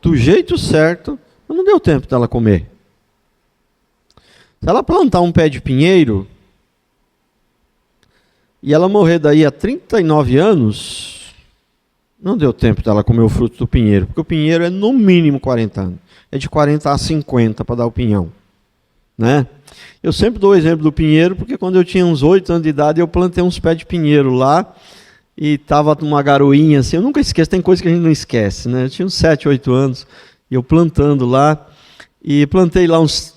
do jeito certo, mas não deu tempo dela comer. Se ela plantar um pé de pinheiro e ela morrer daí a 39 anos, não deu tempo dela comer o fruto do pinheiro, porque o pinheiro é no mínimo 40 anos. É de 40 a 50 para dar o pinhão. Né? Eu sempre dou o exemplo do pinheiro, porque quando eu tinha uns 8 anos de idade, eu plantei uns pés de pinheiro lá, e estava uma garoinha assim, eu nunca esqueço, tem coisa que a gente não esquece, né? Eu tinha uns 7, 8 anos, e eu plantando lá, e plantei lá uns,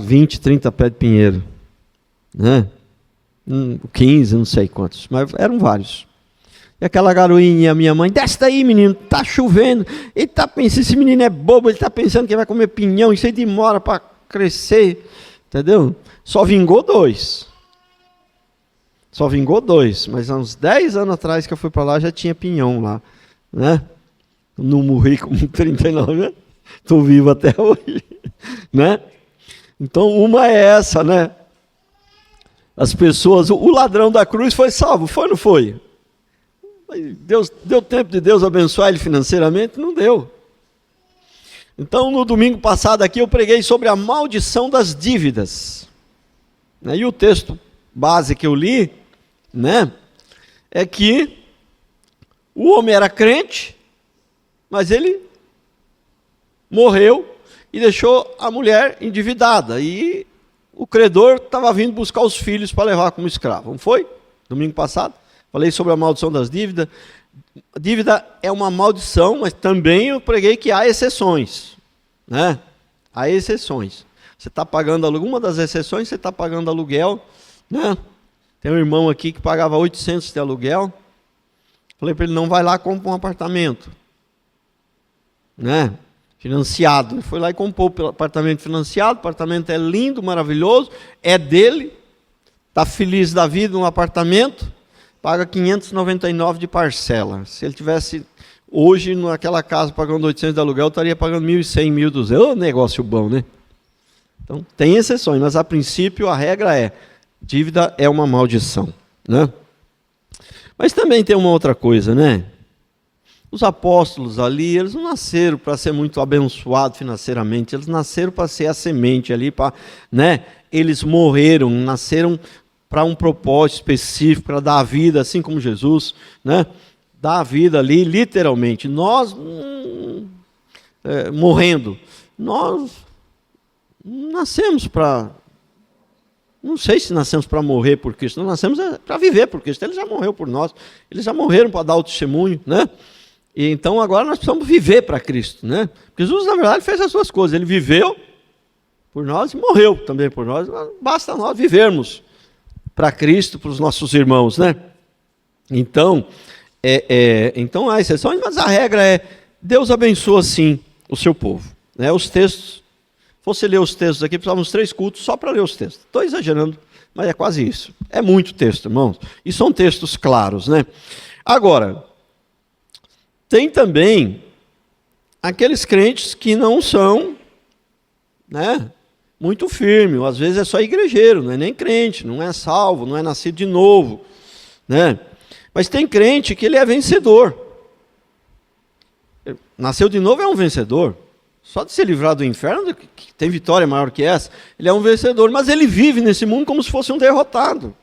20, 30 pés de pinheiro, né? 15, não sei quantos, mas eram vários. E aquela garoinha, a minha mãe, desce daí, menino, tá chovendo, ele tá pensando, esse menino é bobo, ele tá pensando que vai comer pinhão, isso aí demora para crescer, entendeu? Só vingou 2. Mas há uns 10 anos atrás que eu fui para lá, já tinha pinhão lá, né? Não morri com 39 anos, estou vivo até hoje, né? Então, uma é essa, né? As pessoas, o ladrão da cruz foi salvo, foi ou não foi? Deus, deu tempo de Deus abençoar ele financeiramente? Não deu. Então, no domingo passado aqui, eu preguei sobre a maldição das dívidas. E o texto base que eu li, né, é que o homem era crente, mas ele morreu e deixou a mulher endividada. E o credor estava vindo buscar os filhos para levar como escravo. Não foi? Domingo passado. Falei sobre a maldição das dívidas. A dívida é uma maldição, mas também eu preguei que há exceções. Né? Há exceções. Você está pagando alguma das exceções, você está pagando aluguel. Né? Tem um irmão aqui que pagava 800 de aluguel. Falei para ele, não vai lá e compra um apartamento. Né? Financiado. Ele foi lá e comprou o apartamento financiado. O apartamento é lindo, maravilhoso. É dele. Está feliz da vida no apartamento. Paga 599 de parcela. Se ele tivesse hoje naquela casa pagando 800 de aluguel, estaria pagando 1.100, 1.200. Ô, negócio bom, né? Então, tem exceções, mas a princípio a regra é, dívida é uma maldição, né? Mas também tem uma outra coisa, né? Os apóstolos ali, eles não nasceram para ser muito abençoados financeiramente, eles nasceram para ser a semente ali, para, né? Eles morreram, nasceram para um propósito específico, para dar a vida, assim como Jesus, né? Dar a vida ali, literalmente. Nós, morrendo, nós nascemos para... Não sei se nascemos para morrer por Cristo, nós nascemos para viver por Cristo. Ele já morreu por nós, eles já morreram para dar o testemunho, né? E então agora nós precisamos viver para Cristo, né? Porque Jesus, na verdade, fez as suas coisas. Ele viveu por nós e morreu também por nós. Basta nós vivermos para Cristo, para os nossos irmãos, né? Então, então há exceções, mas a regra é, Deus abençoa sim o seu povo. Né? Os textos, se fosse ler os textos aqui, precisávamos 3 cultos só para ler os textos. Estou exagerando, mas é quase isso. É muito texto, irmãos. E são textos claros, né? Agora, tem também aqueles crentes que não são, né, muito firmes. Às vezes é só igrejeiro, não é nem crente, não é salvo, não é nascido de novo, né? Mas tem crente que ele é vencedor. Nasceu de novo é um vencedor. Só de ser livrado do inferno, que tem vitória maior que essa, ele é um vencedor. Mas ele vive nesse mundo como se fosse um derrotado.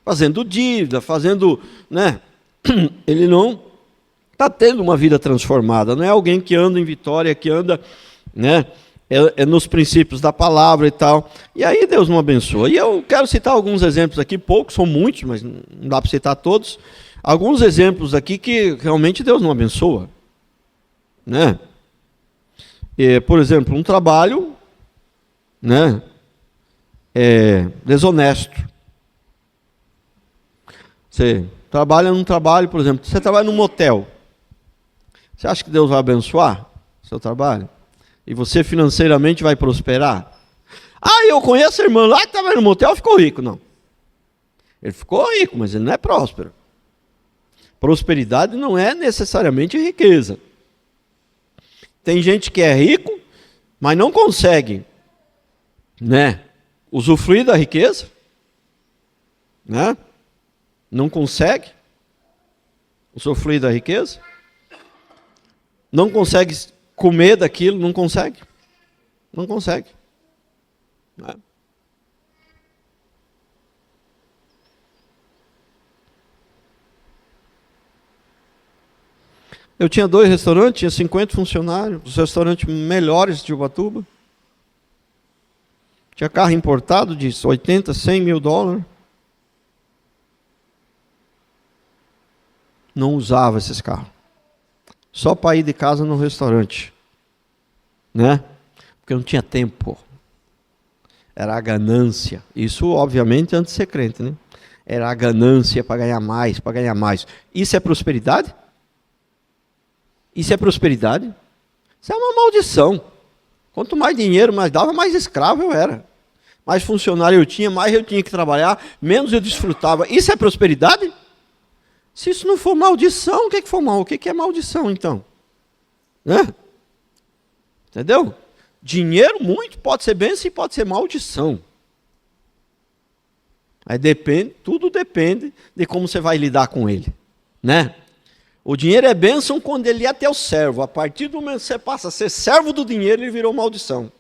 Fazendo dívida, fazendo... né? Ele não está tendo uma vida transformada. Não é alguém que anda em vitória, que anda... né? É nos princípios da palavra e tal. E aí Deus não abençoa. E eu quero citar alguns exemplos aqui, poucos, são muitos, mas não dá para citar todos. Alguns exemplos aqui que realmente Deus não abençoa. Né? Por exemplo, um trabalho, né, desonesto. Você trabalha num trabalho, por exemplo, você trabalha num motel. Você acha que Deus vai abençoar o seu trabalho? E você financeiramente vai prosperar? Ah, eu conheço a irmã lá que estava no motel e ficou rico. Não. Ele ficou rico, mas ele não é próspero. Prosperidade não é necessariamente riqueza. Tem gente que é rico, mas não consegue, né, usufruir da riqueza. Né? Não consegue usufruir da riqueza. Não consegue comer daquilo, não consegue. Não consegue. Né? Eu tinha 2 restaurantes, tinha 50 funcionários, os restaurantes melhores de Ubatuba. Tinha carro importado de 80, 100 mil dólares. Não usava esses carros. Só para ir de casa no restaurante. Né? Porque não tinha tempo. Era a ganância. Isso, obviamente, antes de ser crente, né? Era a ganância para ganhar mais, para ganhar mais. Isso é prosperidade? Isso é prosperidade? Isso é uma maldição. Quanto mais dinheiro mais dava, mais escravo eu era. Mais funcionário eu tinha, mais eu tinha que trabalhar, menos eu desfrutava. Isso é prosperidade? Se isso não for maldição, o que for mal? O que é maldição, então? Né? Entendeu? Dinheiro muito pode ser bênção e pode ser maldição. Aí depende, tudo depende de como você vai lidar com ele. Né? O dinheiro é bênção quando ele é teu servo. A partir do momento que você passa a ser servo do dinheiro, ele virou maldição.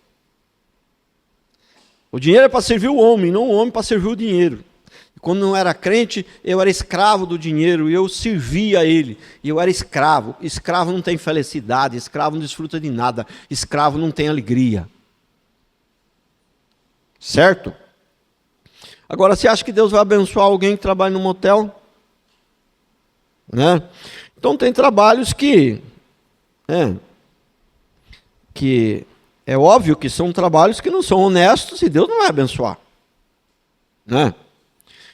O dinheiro é para servir o homem, não o homem para servir o dinheiro. Quando não era crente, eu era escravo do dinheiro e eu servia a ele. E eu era escravo. Escravo não tem felicidade, escravo não desfruta de nada, escravo não tem alegria. Certo? Agora, você acha que Deus vai abençoar alguém que trabalha no motel? Né? Então tem trabalhos que é óbvio que são trabalhos que não são honestos e Deus não vai abençoar. Né?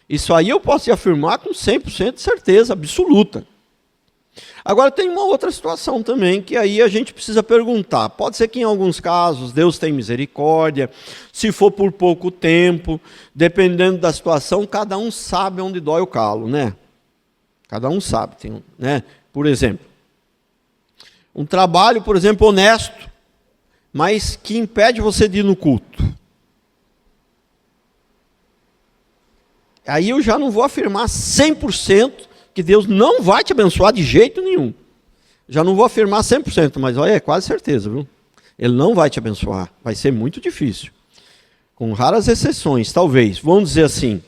Isso aí eu posso afirmar com 100% de certeza absoluta. Agora tem uma outra situação também, que aí a gente precisa perguntar. Pode ser que em alguns casos Deus tem misericórdia, se for por pouco tempo, dependendo da situação, cada um sabe onde dói o calo, né? Cada um sabe, né? Por exemplo, um trabalho, por exemplo, honesto, mas que impede você de ir no culto. Aí eu já não vou afirmar 100% que Deus não vai te abençoar de jeito nenhum. Já não vou afirmar 100%, mas olha, é quase certeza, viu? Ele não vai te abençoar, vai ser muito difícil. Com raras exceções, talvez. Vamos dizer assim,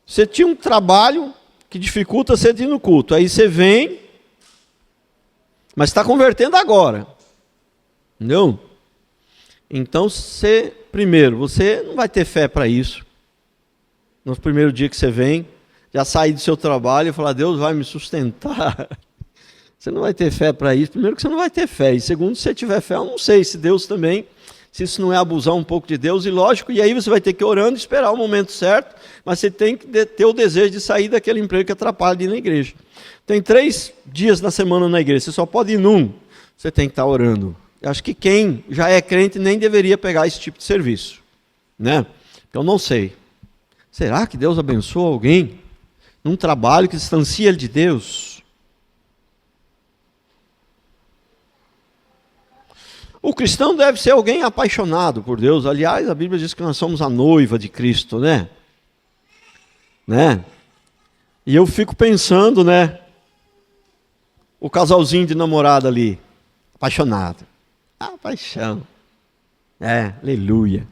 você tinha um trabalho que dificulta você de ir no culto, aí você vem, mas está convertendo agora. Entendeu? Então, primeiro, você não vai ter fé para isso. No primeiro dia que você vem, já sair do seu trabalho e falar, Deus vai me sustentar. Você não vai ter fé para isso. Primeiro que você não vai ter fé. E segundo, se você tiver fé, eu não sei se Deus também, se isso não é abusar um pouco de Deus. E lógico, e aí você vai ter que ir orando e esperar o momento certo, mas você tem que ter o desejo de sair daquele emprego que atrapalha de ir na igreja. Tem 3 dias na semana na igreja, você só pode ir num. Você tem que estar orando. Eu acho que quem já é crente nem deveria pegar esse tipo de serviço. Né? Eu não sei. Será que Deus abençoa alguém num trabalho que distancia ele de Deus? O cristão deve ser alguém apaixonado por Deus. Aliás, a Bíblia diz que nós somos a noiva de Cristo, né? E eu fico pensando, né? O casalzinho de namorado ali, apaixonado. Ah, paixão. Aleluia.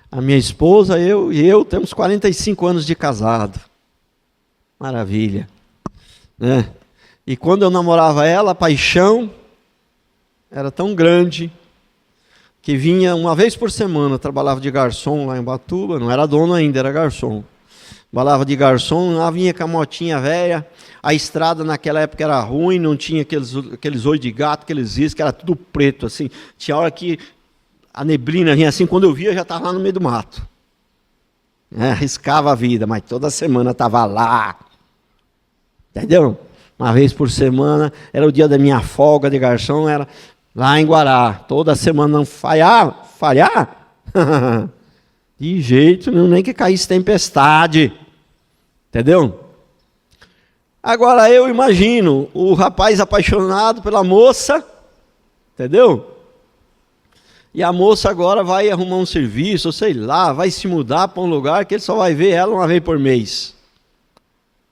A minha esposa, eu temos 45 anos de casado. Maravilha. Né? E quando eu namorava ela, a paixão era tão grande que vinha uma vez por semana, trabalhava de garçom lá em Ubatuba, não era dono ainda, era garçom. Trabalhava de garçom, lá vinha com a motinha velha, a estrada naquela época era ruim, não tinha aqueles olhos de gato, aqueles riscos, que era tudo preto, assim. Tinha hora que a neblina vinha assim, quando eu via, já estava lá no meio do mato. Arriscava a vida, mas toda semana estava lá. Entendeu? Uma vez por semana, era o dia da minha folga de garçom, era lá em Guará. Toda semana não falhar? De jeito nenhum, nem que caísse tempestade. Entendeu? Agora eu imagino o rapaz apaixonado pela moça, entendeu? E a moça agora vai arrumar um serviço, ou sei lá, vai se mudar para um lugar que ele só vai ver ela uma vez por mês.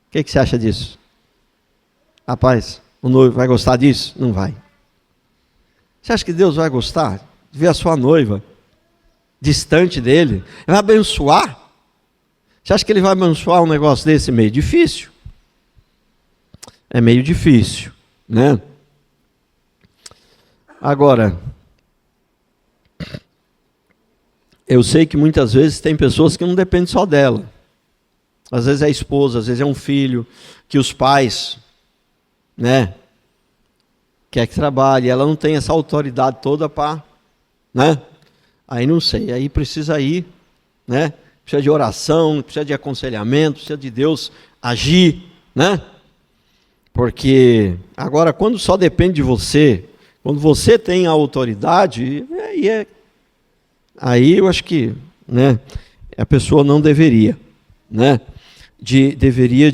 O que você acha disso? Rapaz, o noivo vai gostar disso? Não vai. Você acha que Deus vai gostar de ver a sua noiva distante dele? Vai abençoar? Você acha que ele vai abençoar um negócio desse meio difícil? É meio difícil, né? Agora, eu sei que muitas vezes tem pessoas que não dependem só dela. Às vezes é a esposa, às vezes é um filho, que os pais, né, quer que trabalhe, ela não tem essa autoridade toda para, né? Aí não sei, aí precisa ir, né? Precisa de oração, precisa de aconselhamento, precisa de Deus agir, né? Porque agora quando só depende de você, quando você tem a autoridade, aí eu acho que, né, a pessoa não deveria, né? Deveria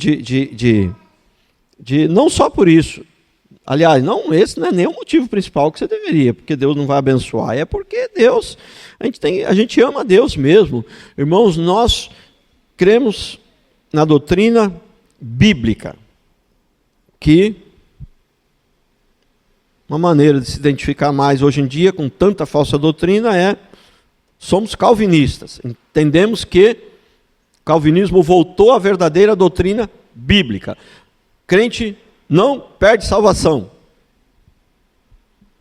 não só por isso. Aliás, não, esse não é nem o motivo principal que você deveria, porque Deus não vai abençoar, é porque Deus, a gente ama Deus mesmo. Irmãos, nós cremos na doutrina bíblica, que uma maneira de se identificar mais hoje em dia com tanta falsa doutrina somos calvinistas. Entendemos que o calvinismo voltou à verdadeira doutrina bíblica. Crente não perde salvação.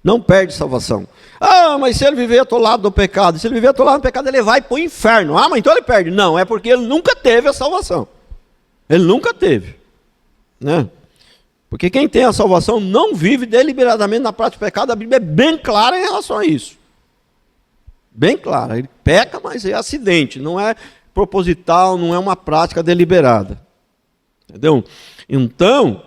Não perde salvação. Ah, mas se ele viver atolado no pecado, se ele viver atolado no pecado, ele vai para o inferno. Ah, mas então ele perde. Não, é porque ele nunca teve a salvação. Ele nunca teve, né? Porque quem tem a salvação não vive deliberadamente na prática do pecado. A Bíblia é bem clara em relação a isso. Bem clara. Ele peca, mas é acidente. Não é proposital, não é uma prática deliberada. Entendeu? Então,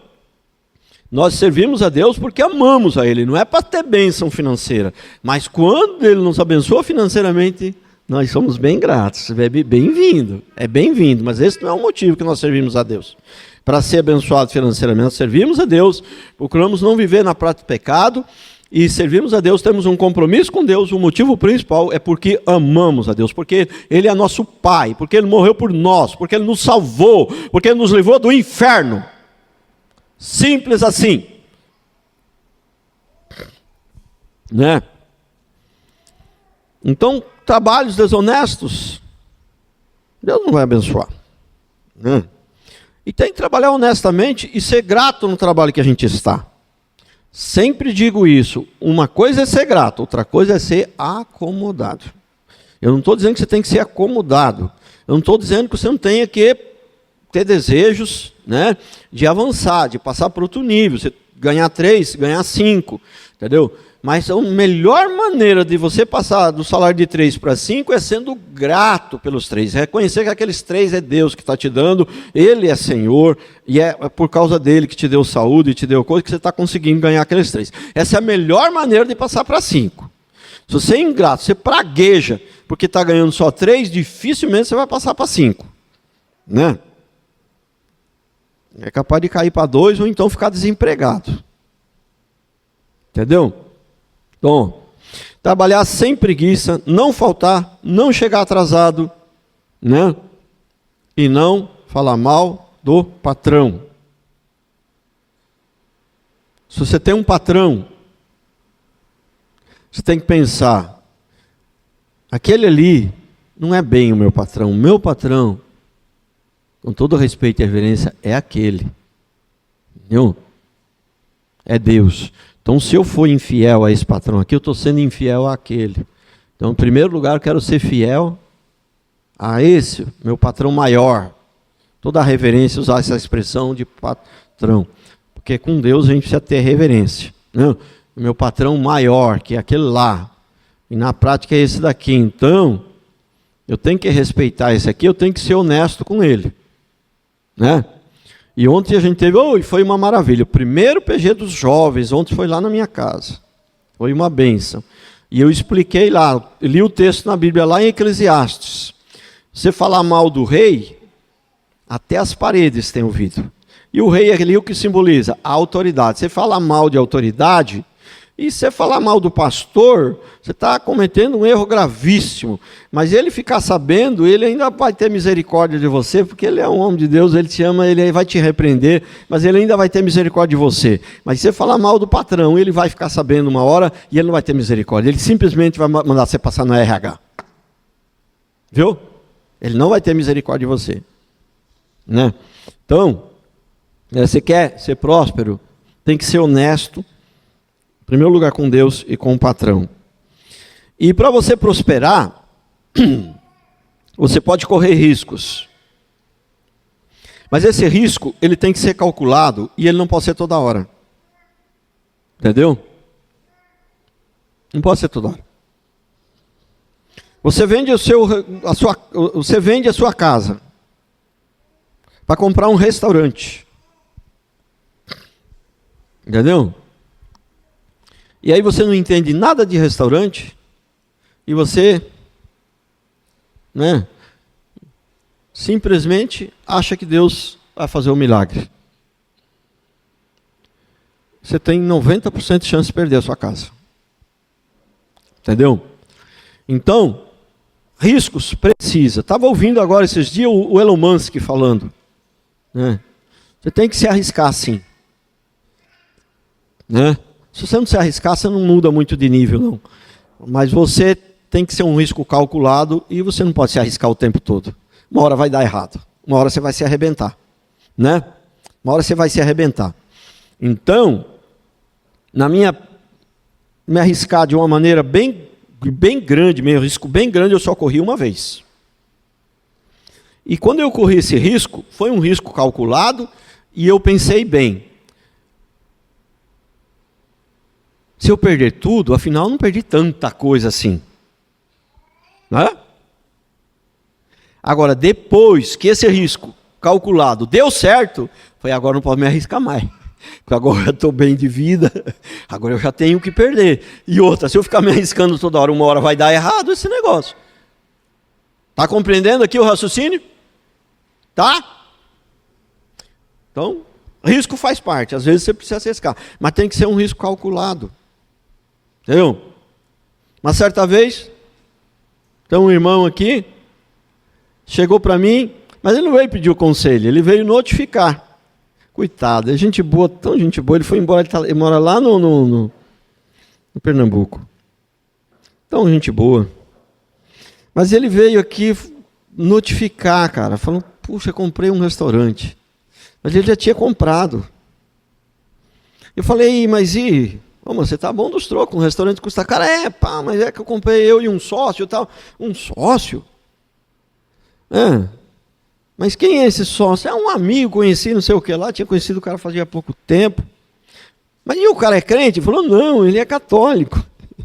nós servimos a Deus porque amamos a Ele. Não é para ter bênção financeira. Mas quando Ele nos abençoa financeiramente, nós somos bem gratos. É bem-vindo. É bem-vindo. Mas esse não é o motivo que nós servimos a Deus. Para ser abençoado financeiramente, nós servimos a Deus, procuramos não viver na prática do pecado, e servimos a Deus, temos um compromisso com Deus. O motivo principal é porque amamos a Deus, porque Ele é nosso Pai, porque Ele morreu por nós, porque Ele nos salvou, porque Ele nos livrou do inferno. Simples assim. Né? Então, trabalhos desonestos, Deus não vai abençoar. Né? E tem que trabalhar honestamente e ser grato no trabalho que a gente está. Sempre digo isso. Uma coisa é ser grato, outra coisa é ser acomodado. Eu não estou dizendo que você tem que ser acomodado. Eu não estou dizendo que você não tenha que ter desejos, né, de avançar, de passar para outro nível. Você ganhar 3, ganhar 5, entendeu? Mas a melhor maneira de você passar do salário de 3 para 5 é sendo grato pelos 3. Reconhecer que aqueles 3 é Deus que está te dando, Ele é Senhor, e é por causa dEle que te deu saúde e te deu coisa que você está conseguindo ganhar aqueles 3. Essa é a melhor maneira de passar para 5. Se você é ingrato, você pragueja porque está ganhando só 3, dificilmente você vai passar para 5. Né? É capaz de cair para 2 ou então ficar desempregado. Entendeu? Então, trabalhar sem preguiça, não faltar, não chegar atrasado, né? E não falar mal do patrão. Se você tem um patrão, você tem que pensar, aquele ali não é bem o meu patrão. O meu patrão, com todo respeito e reverência, é aquele. Entendeu? É Deus. Então, se eu for infiel a esse patrão aqui, eu estou sendo infiel àquele. Então, em primeiro lugar, eu quero ser fiel a esse, meu patrão maior. Toda a reverência, usar essa expressão de patrão. Porque com Deus a gente precisa ter reverência. Né? O meu patrão maior, que é aquele lá. E na prática é esse daqui. Então, eu tenho que respeitar esse aqui, eu tenho que ser honesto com ele. Né? E ontem a gente teve, foi uma maravilha. O primeiro PG dos jovens, ontem foi lá na minha casa. Foi uma bênção. E eu expliquei lá, li o texto na Bíblia lá em Eclesiastes. Você falar mal do rei, até as paredes têm ouvido. E o rei é ali o que simboliza a autoridade. Você falar mal de autoridade, E se você falar mal do pastor, você está cometendo um erro gravíssimo. Mas ele ficar sabendo, ele ainda vai ter misericórdia de você, porque ele é um homem de Deus, ele te ama, ele vai te repreender, mas ele ainda vai ter misericórdia de você. Mas se você falar mal do patrão, ele vai ficar sabendo uma hora e ele não vai ter misericórdia. Ele simplesmente vai mandar você passar no RH. Viu? Ele não vai ter misericórdia de você. Né? Então, você quer ser próspero, tem que ser honesto, em primeiro lugar com Deus e com o patrão. E para você prosperar, você pode correr riscos. Mas esse risco, ele tem que ser calculado e ele não pode ser toda hora. Entendeu? Não pode ser toda hora. Você vende a sua casa para comprar um restaurante. Entendeu? E aí você não entende nada de restaurante e você, né, simplesmente acha que Deus vai fazer um milagre. Você tem 90% de chance de perder a sua casa. Entendeu? Então, riscos precisa. Estava ouvindo agora esses dias o Elon Musk falando. Né? Você tem que se arriscar sim. Né? Se você não se arriscar, você não muda muito de nível, não. Mas você tem que ser um risco calculado e você não pode se arriscar o tempo todo. Uma hora vai dar errado. Uma hora você vai se arrebentar. Né? Uma hora você vai se arrebentar. Então, me arriscar de uma maneira bem grande, meio risco bem grande, eu só corri uma vez. E quando eu corri esse risco, foi um risco calculado e eu pensei bem. Se eu perder tudo, afinal não perdi tanta coisa assim. Né? Agora, depois que esse risco calculado deu certo, foi agora não posso me arriscar mais. Porque agora eu estou bem de vida, agora eu já tenho que perder. E outra, se eu ficar me arriscando toda hora, uma hora vai dar errado esse negócio. Está compreendendo aqui o raciocínio? Tá? Então, risco faz parte. Às vezes você precisa se arriscar. Mas tem que ser um risco calculado. Entendeu? Uma certa vez, tem um irmão aqui, chegou para mim, mas ele não veio pedir o conselho, ele veio notificar. Coitado, é gente boa, tão gente boa. Ele foi embora, ele mora lá no Pernambuco. Tão gente boa. Mas ele veio aqui notificar, cara, falando, puxa, comprei um restaurante. Mas ele já tinha comprado. Eu falei, mas você tá bom dos trocos, um restaurante custa caro. Mas é que eu comprei eu e um sócio e tal. Um sócio? Mas quem é esse sócio? É um amigo, conheci, não sei o que lá, tinha conhecido o cara fazia pouco tempo. Mas e o cara é crente? Ele falou, não, ele é católico.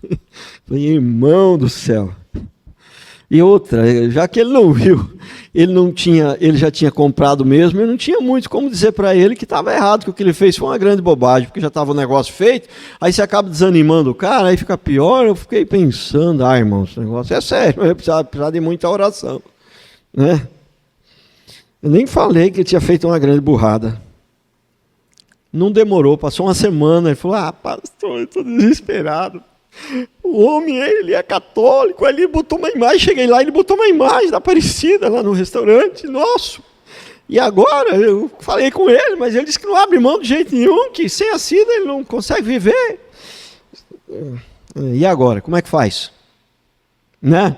Eu falei, irmão do céu. E outra, já que ele não viu, ele já tinha comprado mesmo, eu não tinha muito como dizer para ele que estava errado, que o que ele fez foi uma grande bobagem, porque já estava o negócio feito, aí você acaba desanimando o cara, aí fica pior. Eu fiquei pensando, irmão, esse negócio é sério, eu precisava de muita oração. Né? Eu nem falei que ele tinha feito uma grande burrada. Não demorou, passou uma semana, ele falou, pastor, eu estou desesperado. O homem, ele é católico, ele botou uma imagem, cheguei lá, ele botou uma imagem da Aparecida lá no restaurante nosso. E agora, eu falei com ele, mas ele disse que não abre mão de jeito nenhum, que sem a Cida ele não consegue viver. E agora, como é que faz? Né?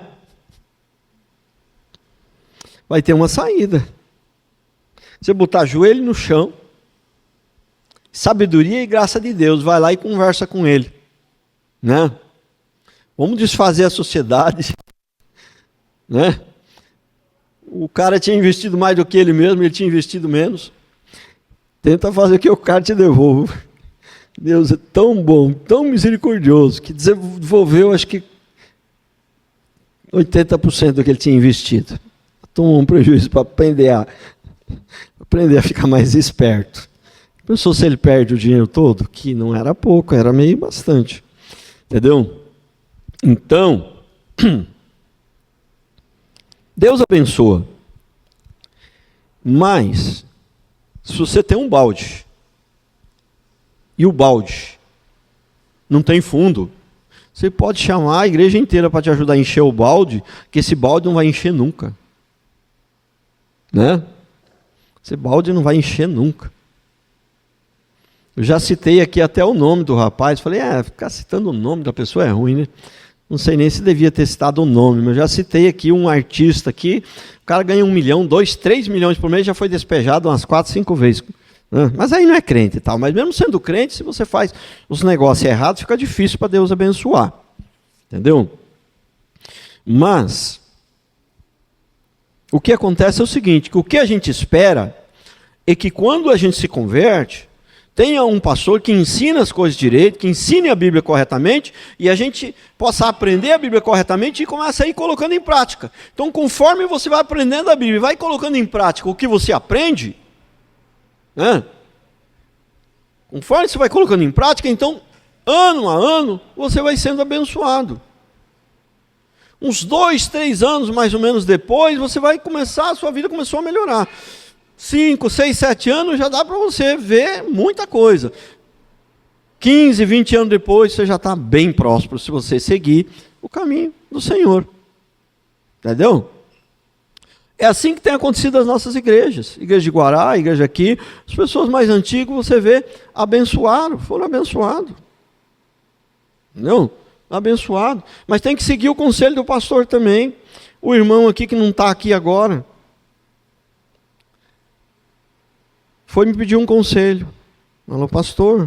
Vai ter uma saída. Você botar joelho no chão, sabedoria e graça de Deus, vai lá e conversa com ele. Né? Vamos desfazer a sociedade. Né? O cara tinha investido mais do que ele mesmo, ele tinha investido menos. Tenta fazer que o cara te devolva. Deus é tão bom, tão misericordioso, que devolveu, acho que 80% do que ele tinha investido. Tomou um prejuízo para aprender a ficar mais esperto. Pensou se ele perde o dinheiro todo? Que não era pouco, era meio bastante. Entendeu? Então, Deus abençoa. Mas, se você tem um balde, e o balde não tem fundo. Você pode chamar a igreja inteira para te ajudar a encher o balde, que esse balde não vai encher nunca. Né? Esse balde não vai encher nunca. Eu já citei aqui até o nome do rapaz. Falei, ficar citando o nome da pessoa é ruim, né? Não sei nem se devia ter citado o nome, mas eu já citei aqui um artista aqui. O cara ganha 1 milhão, 2, 3 milhões por mês, já foi despejado umas 4, 5 vezes. Mas aí não é crente e tal. Mas mesmo sendo crente, se você faz os negócios errados, fica difícil para Deus abençoar. Entendeu? Mas o que acontece é o seguinte, que o que a gente espera é que quando a gente se converte, tenha um pastor que ensine as coisas direito, que ensine a Bíblia corretamente, e a gente possa aprender a Bíblia corretamente e começa a ir colocando em prática. Então, conforme você vai aprendendo a Bíblia e vai colocando em prática o que você aprende, né? Conforme você vai colocando em prática, então, ano a ano, você vai sendo abençoado. Uns 2, 3 anos, mais ou menos depois, você vai começar, a sua vida começou a melhorar. 5, 6, 7 anos, já dá para você ver muita coisa. 15, 20 anos depois, você já está bem próspero, se você seguir o caminho do Senhor. Entendeu? É assim que tem acontecido nas nossas igrejas. Igreja de Guará, igreja aqui. As pessoas mais antigas, você vê, abençoaram, foram abençoados. Não, abençoado. Mas tem que seguir o conselho do pastor também. O irmão aqui que não está aqui agora, foi me pedir um conselho. Falou, pastor,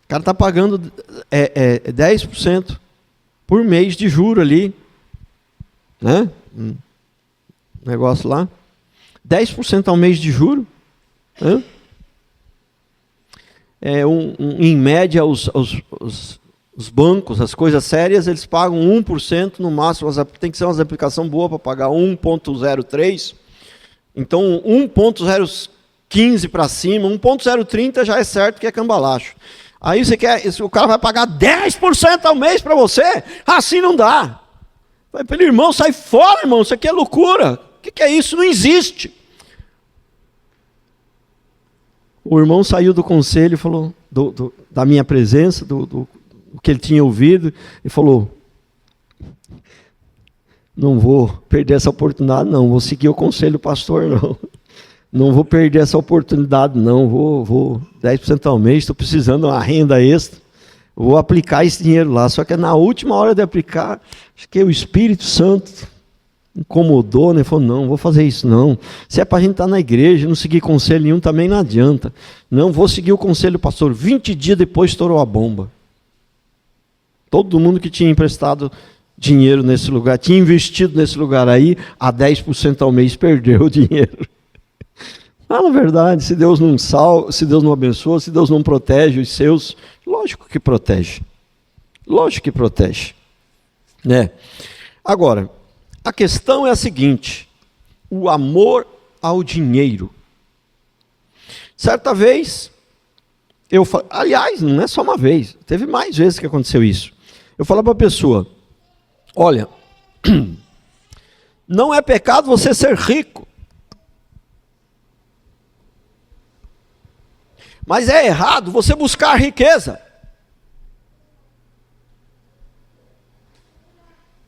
o cara está pagando 10% por mês de juro ali. Né? Negócio lá. 10% ao mês de juro. Né? Em média, os bancos, as coisas sérias, eles pagam 1%, no máximo, tem que ser uma aplicação boa para pagar 1,03%. Então, 1,015 para cima, 1,030 já é certo que é cambalacho. Aí o cara vai pagar 10% ao mês para você? Assim não dá. Vai pelo irmão, sai fora, irmão, isso aqui é loucura. O que é isso? Não existe. O irmão saiu do conselho, falou, da minha presença, do que ele tinha ouvido, e falou, não vou perder essa oportunidade, não. Vou seguir o conselho do pastor, não. Não vou perder essa oportunidade, não. Vou 10% ao mês, estou precisando de uma renda extra. Vou aplicar esse dinheiro lá. Só que na última hora de aplicar, acho que o Espírito Santo incomodou, né? Falou, não vou fazer isso, não. Se é para a gente estar na igreja, não seguir conselho nenhum, também não adianta. Não, vou seguir o conselho do pastor. 20 dias depois estourou a bomba. Todo mundo que tinha emprestado dinheiro nesse lugar, tinha investido nesse lugar aí, a 10% ao mês perdeu o dinheiro. Na verdade, se Deus não salva, se Deus não abençoa, se Deus não protege os seus, lógico que protege. Lógico que protege. Né? Agora, a questão é a seguinte, o amor ao dinheiro. Certa vez, aliás, não é só uma vez, teve mais vezes que aconteceu isso. Eu falo para a pessoa, olha, não é pecado você ser rico, mas é errado você buscar riqueza.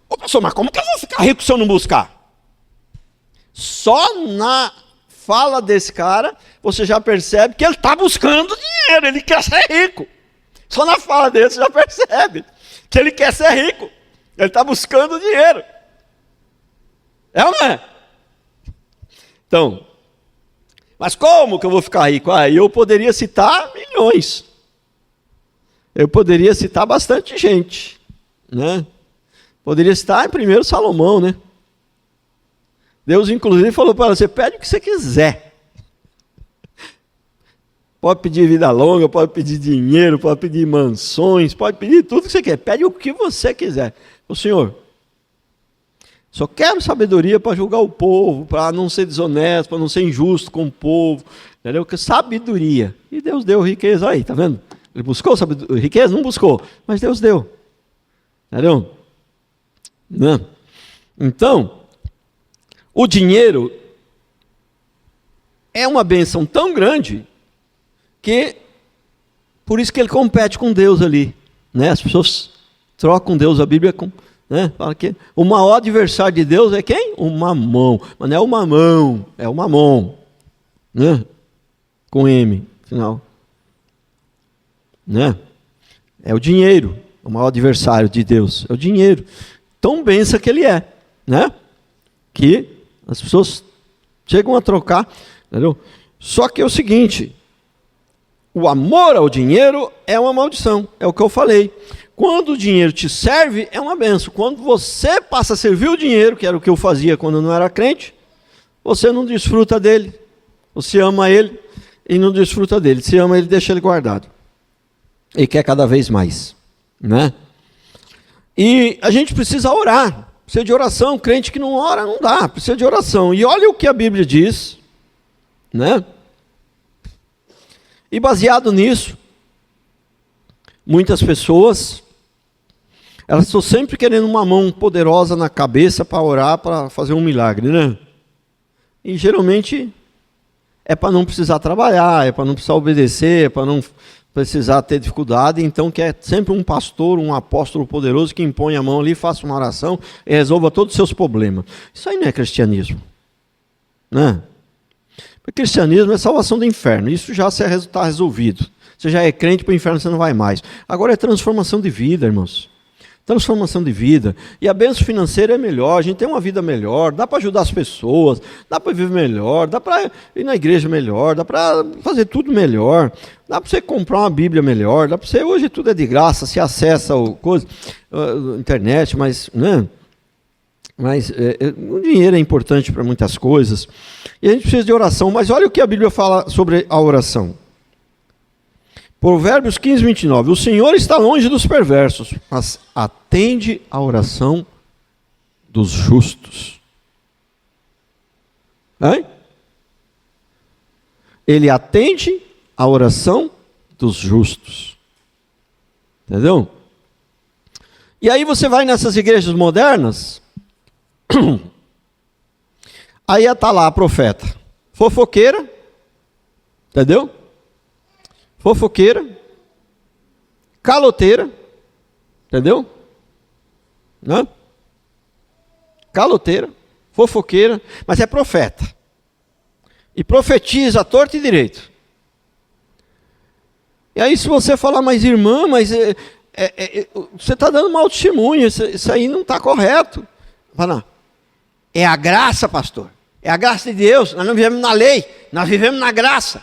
Ô pastor, mas como que eu vou ficar rico se eu não buscar? Só na fala desse cara, você já percebe que ele está buscando dinheiro, ele quer ser rico. Só na fala dele você já percebe que ele quer ser rico. Ele está buscando dinheiro. É ou não é? Então, mas como que eu vou ficar rico? Eu poderia citar milhões. Eu poderia citar bastante gente. Né? Poderia citar em primeiro Salomão, né? Deus, inclusive, falou para ela, você pede o que você quiser. Pode pedir vida longa, pode pedir dinheiro, pode pedir mansões, pode pedir tudo que você quer. Pede o que você quiser. O Senhor, só quero sabedoria para julgar o povo, para não ser desonesto, para não ser injusto com o povo. Entendeu? Sabedoria. E Deus deu riqueza aí, tá vendo? Ele buscou riqueza? Não buscou, mas Deus deu. Entendeu? Não. Então, o dinheiro é uma bênção tão grande que Por isso que ele compete com Deus ali, né? As pessoas trocam Deus, a Bíblia né? Fala que o maior adversário de Deus é quem? O mamão. Mas não é o mamão, é o mamon, né? Com M, final, né? É o dinheiro, o maior adversário de Deus, é o dinheiro. Tão benção que ele é, né? Que as pessoas chegam a trocar, entendeu? Só que é o seguinte, o amor ao dinheiro é uma maldição, é o que eu falei. Quando o dinheiro te serve, é uma benção. Quando você passa a servir o dinheiro, que era o que eu fazia quando eu não era crente, você não desfruta dele. Você ama ele e não desfruta dele. Você ama ele, deixa ele guardado. E quer cada vez mais, né? E a gente precisa orar. Precisa de oração. Crente que não ora, não dá. Precisa de oração. E olha o que a Bíblia diz, né? E baseado nisso, muitas pessoas, elas estão sempre querendo uma mão poderosa na cabeça para orar, para fazer um milagre, né? E geralmente é para não precisar trabalhar, é para não precisar obedecer, é para não precisar ter dificuldade. Então quer sempre um pastor, um apóstolo poderoso que impõe a mão ali, faça uma oração e resolva todos os seus problemas. Isso aí não é cristianismo, né? Porque cristianismo é salvação do inferno, isso já está resolvido. Você já é crente, para o inferno você não vai mais. Agora é transformação de vida, irmãos. Transformação de vida. E a bênção financeira é melhor, a gente tem uma vida melhor, dá para ajudar as pessoas, dá para viver melhor, dá para ir na igreja melhor, dá para fazer tudo melhor, dá para você comprar uma Bíblia melhor, dá para você, hoje tudo é de graça, se acessa a internet, mas, né? Mas o dinheiro é importante para muitas coisas. E a gente precisa de oração. Mas olha o que a Bíblia fala sobre a oração. Provérbios 15, 29. O Senhor está longe dos perversos, mas atende a oração dos justos. Hein? Ele atende a oração dos justos. Entendeu? E aí você vai nessas igrejas modernas, aí está lá a profeta, fofoqueira, entendeu? Fofoqueira, caloteira, entendeu? Né? Caloteira, fofoqueira, mas é profeta. E profetiza à torta e direito. E aí se você falar, mas irmã, mas você está dando mau testemunho, isso aí não está correto. Fala, não. É a graça, pastor. É a graça de Deus. Nós não vivemos na lei, nós vivemos na graça.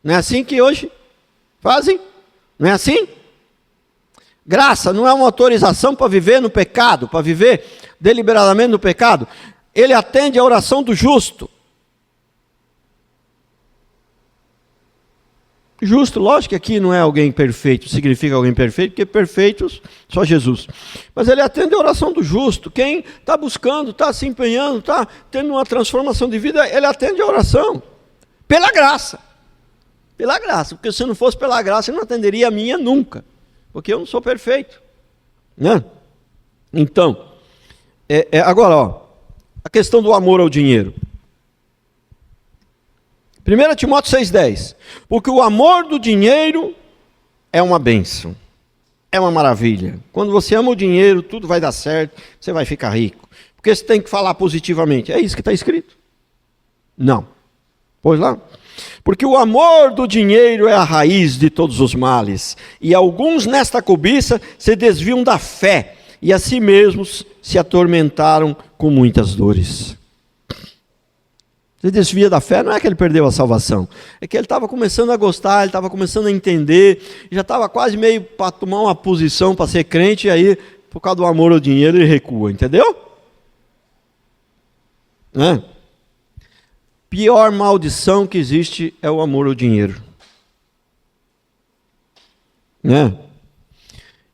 Não é assim que hoje fazem? Não é assim? Graça não é uma autorização para viver no pecado, para viver deliberadamente no pecado. Ele atende a oração do justo. Justo, lógico que aqui não é alguém perfeito, significa alguém perfeito, porque perfeitos só Jesus. Mas ele atende a oração do justo. Quem está buscando, está se empenhando, está tendo uma transformação de vida, ele atende a oração. Pela graça. Pela graça, porque se não fosse pela graça, ele não atenderia a minha nunca. Porque eu não sou perfeito. Né? Então, agora, ó, a questão do amor ao dinheiro. 1 Timóteo 6,10. Porque o amor do dinheiro é uma bênção. É uma maravilha. Quando você ama o dinheiro, tudo vai dar certo, você vai ficar rico. Porque você tem que falar positivamente. É isso que está escrito? Não. Pois lá. Porque o amor do dinheiro é a raiz de todos os males. E alguns nesta cobiça se desviam da fé e a si mesmos se atormentaram com muitas dores. Ele desvia da fé, não é que ele perdeu a salvação, é que ele estava começando a gostar, ele estava começando a entender, já estava quase meio para tomar uma posição para ser crente, e aí, por causa do amor ao dinheiro, ele recua, entendeu? Pior maldição que existe é o amor ao dinheiro.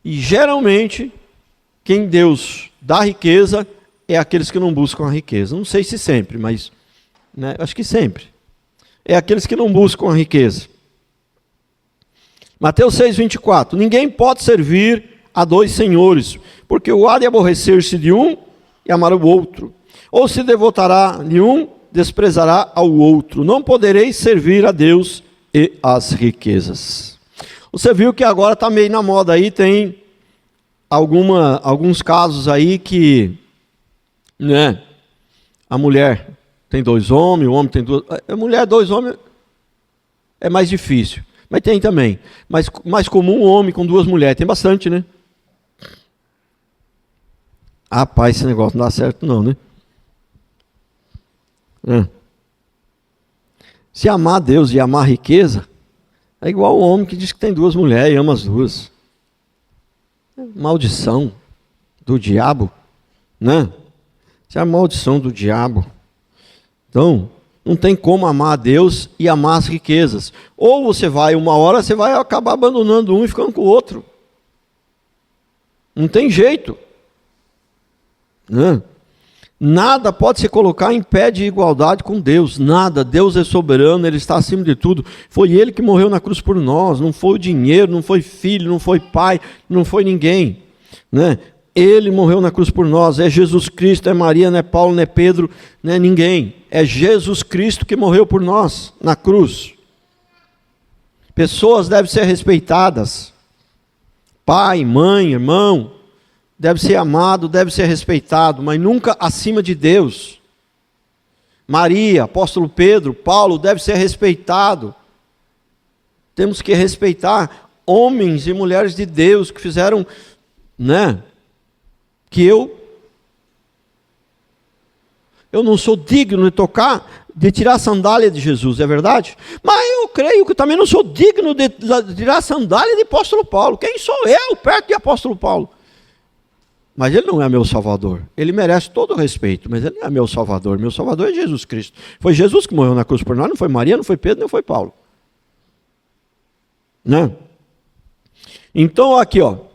E geralmente, quem Deus dá riqueza é aqueles que não buscam a riqueza. Não sei se sempre, mas acho que sempre. É aqueles que não buscam a riqueza. Mateus 6,24. Ninguém pode servir a dois senhores, porque o há de aborrecer-se de um e amar o outro. Ou se devotará de um, desprezará ao outro. Não podereis servir a Deus e às riquezas. Você viu que agora está meio na moda aí, tem alguns casos aí que, né, a mulher tem 2 homens, o homem tem 2... A mulher, 2 homens, é mais difícil. Mas tem também. Mas mais comum um homem com 2 mulheres. Tem bastante, né? Rapaz, esse negócio não dá certo não, né? Se amar Deus e amar a riqueza, é igual o homem que diz que tem 2 mulheres e ama as 2. Maldição do diabo, né? Isso é a maldição do diabo. Então, não tem como amar a Deus e amar as riquezas. Ou você vai, uma hora você vai acabar abandonando um e ficando com o outro. Não tem jeito. Né? Nada pode se colocar em pé de igualdade com Deus. Nada. Deus é soberano, Ele está acima de tudo. Foi Ele que morreu na cruz por nós. Não foi o dinheiro, não foi filho, não foi pai, não foi ninguém. Né? Ele morreu na cruz por nós. É Jesus Cristo, é Maria, não é Paulo, não é Pedro, não é ninguém. É Jesus Cristo que morreu por nós na cruz. Pessoas devem ser respeitadas. Pai, mãe, irmão, deve ser amado, deve ser respeitado, mas nunca acima de Deus. Maria, apóstolo Pedro, Paulo, deve ser respeitado. Temos que respeitar homens e mulheres de Deus que fizeram, né, que eu não sou digno de tocar, de tirar a sandália de Jesus, é verdade? Mas eu creio que também não sou digno de tirar a sandália de apóstolo Paulo. Quem sou eu perto de apóstolo Paulo? Mas ele não é meu salvador. Ele merece todo o respeito, mas ele não é meu salvador. Meu salvador é Jesus Cristo. Foi Jesus que morreu na cruz por nós, não foi Maria, não foi Pedro, não foi Paulo. Né? Então aqui, ó.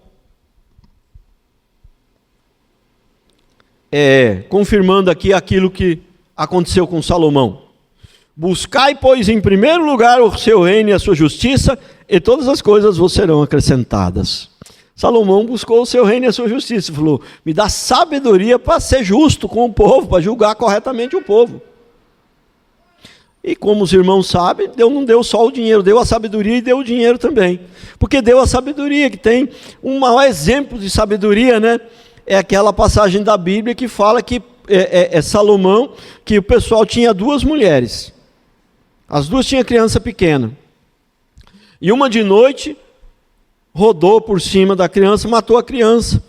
Confirmando aqui aquilo que aconteceu com Salomão. Buscai, pois, em primeiro lugar o seu reino e a sua justiça, e todas as coisas vos serão acrescentadas. Salomão buscou o seu reino e a sua justiça. Falou, me dá sabedoria para ser justo com o povo, para julgar corretamente o povo. E como os irmãos sabem, Deus não deu só o dinheiro, deu a sabedoria e deu o dinheiro também. Porque deu a sabedoria, que tem um maior exemplo de sabedoria, né? É aquela passagem da Bíblia que fala que Salomão, que o pessoal tinha 2 mulheres. As 2 tinham criança pequena. E uma de noite rodou por cima da criança, matou a criança.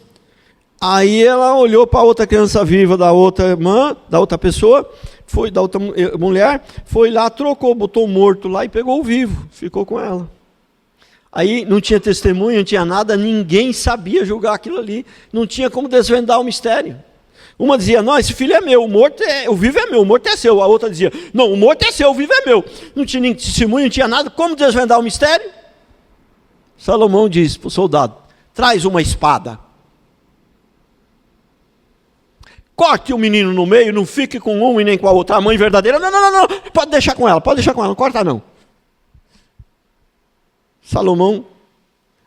Aí ela olhou para a outra criança viva da outra irmã, da outra pessoa, foi da outra mulher, foi lá, trocou, botou o morto lá e pegou o vivo, ficou com ela. Aí não tinha testemunha, não tinha nada, ninguém sabia julgar aquilo ali, não tinha como desvendar o mistério. Uma dizia, não, esse filho é meu, o vivo é meu, o morto é seu. A outra dizia, não, o morto é seu, o vivo é meu. Não tinha nem testemunha, não tinha nada, como desvendar o mistério? Salomão diz para o soldado, traz uma espada. Corte o menino no meio, não fique com um e nem com a outra. A mãe verdadeira, não, pode deixar com ela, não corta não. Salomão,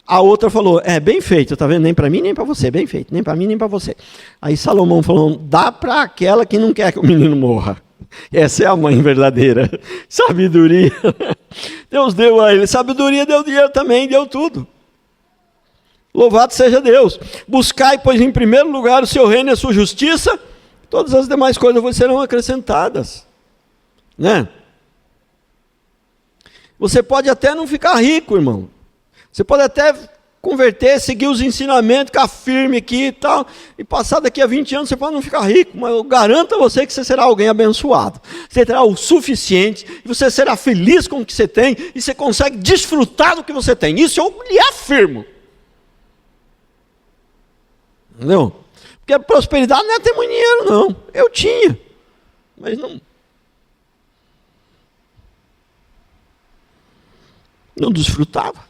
a outra falou, bem feito, tá vendo? Nem para mim, nem para você, bem feito, nem para mim, nem para você. Aí Salomão falou, dá para aquela que não quer que o menino morra. Essa é a mãe verdadeira. Sabedoria. Deus deu a ele sabedoria, deu dinheiro também, deu tudo. Louvado seja Deus. Buscai, pois, em primeiro lugar o seu reino e a sua justiça, todas as demais coisas vos serão acrescentadas. Né? Você pode até não ficar rico, irmão. Você pode até converter, seguir os ensinamentos, ficar firme aqui e tal, e passar daqui a 20 anos você pode não ficar rico, mas eu garanto a você que você será alguém abençoado. Você terá o suficiente, e você será feliz com o que você tem, e você consegue desfrutar do que você tem. Isso eu lhe afirmo. Entendeu? Porque a prosperidade não é ter muito dinheiro, não. Eu tinha, mas não desfrutava.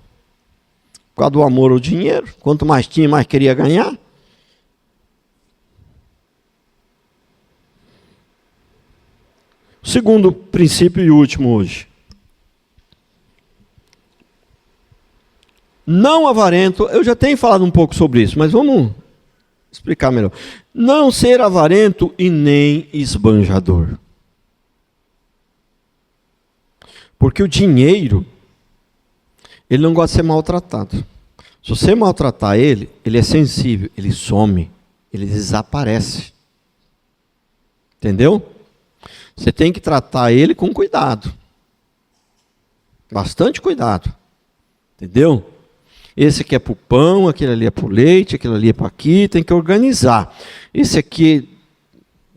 Por causa do amor ao dinheiro. Quanto mais tinha, mais queria ganhar. Segundo princípio e último hoje. Não avarento, eu já tenho falado um pouco sobre isso, mas vamos explicar melhor. Não ser avarento e nem esbanjador. Porque o dinheiro Ele não gosta de ser maltratado. Se você maltratar ele, ele é sensível, ele some, ele desaparece. Entendeu? Você tem que tratar ele com cuidado. Bastante cuidado. Entendeu? Esse aqui é para o pão, aquele ali é para o leite, aquele ali é para aqui, tem que organizar. Esse aqui,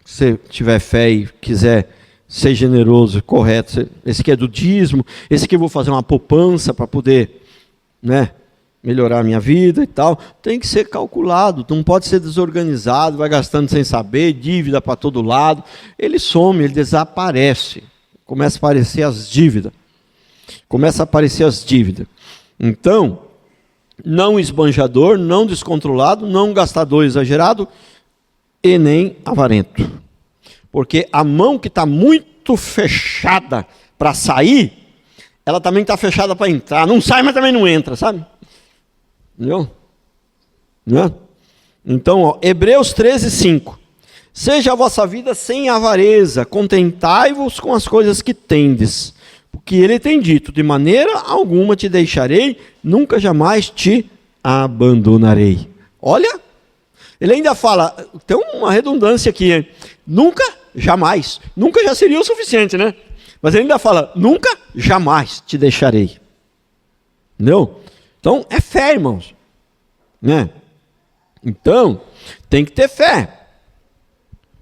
se tiver fé e quiser ser generoso, correto, esse aqui é do dízimo, esse aqui eu vou fazer uma poupança para poder, né, melhorar a minha vida e tal. Tem que ser calculado, não pode ser desorganizado, vai gastando sem saber, dívida para todo lado. Ele some, ele desaparece. Começa a aparecer as dívidas. Então, não esbanjador, não descontrolado, não gastador exagerado e nem avarento. Porque a mão que está muito fechada para sair, ela também está fechada para entrar. Não sai, mas também não entra, sabe? Entendeu? Né? Então, ó, Hebreus 13:5. Seja a vossa vida sem avareza, contentai-vos com as coisas que tendes. Porque ele tem dito, de maneira alguma te deixarei, nunca jamais te abandonarei. Olha, ele ainda fala, tem uma redundância aqui, hein? Nunca, jamais. Nunca já seria o suficiente, né? Mas ele ainda fala, nunca, jamais te deixarei. Entendeu? Então, é fé, irmãos. Né? Então, tem que ter fé.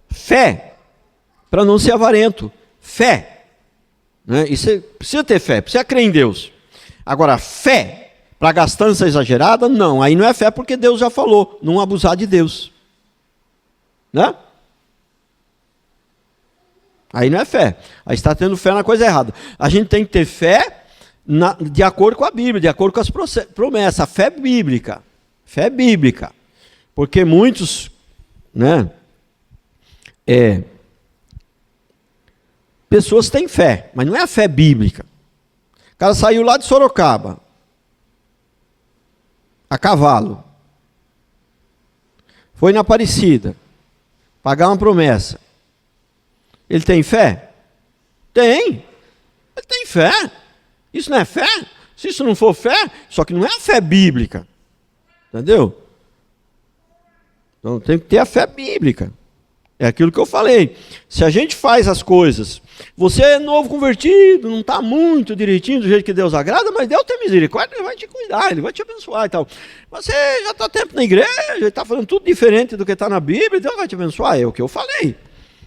Fé, para não ser avarento. Fé. Né? E você precisa ter fé, precisa crer em Deus. Agora, fé para gastança exagerada, não. Aí não é fé porque Deus já falou, não abusar de Deus. Né? Aí não é fé. Aí está tendo fé na coisa errada. A gente tem que ter fé de acordo com a Bíblia, de acordo com as promessas. A fé bíblica. Fé bíblica. Porque muitos, né? Pessoas têm fé, mas não é a fé bíblica. O cara saiu lá de Sorocaba, a cavalo, foi na Aparecida, pagar uma promessa. Ele tem fé? Tem. Ele tem fé. Isso não é fé? Se isso não for fé, só que não é a fé bíblica. Entendeu? Então tem que ter a fé bíblica. É aquilo que eu falei. Se a gente faz as coisas, você é novo convertido, não está muito direitinho do jeito que Deus agrada, mas Deus tem misericórdia, Ele vai te cuidar, Ele vai te abençoar e tal. Você já está tempo na igreja, está fazendo tudo diferente do que está na Bíblia, Deus vai te abençoar, é o que eu falei.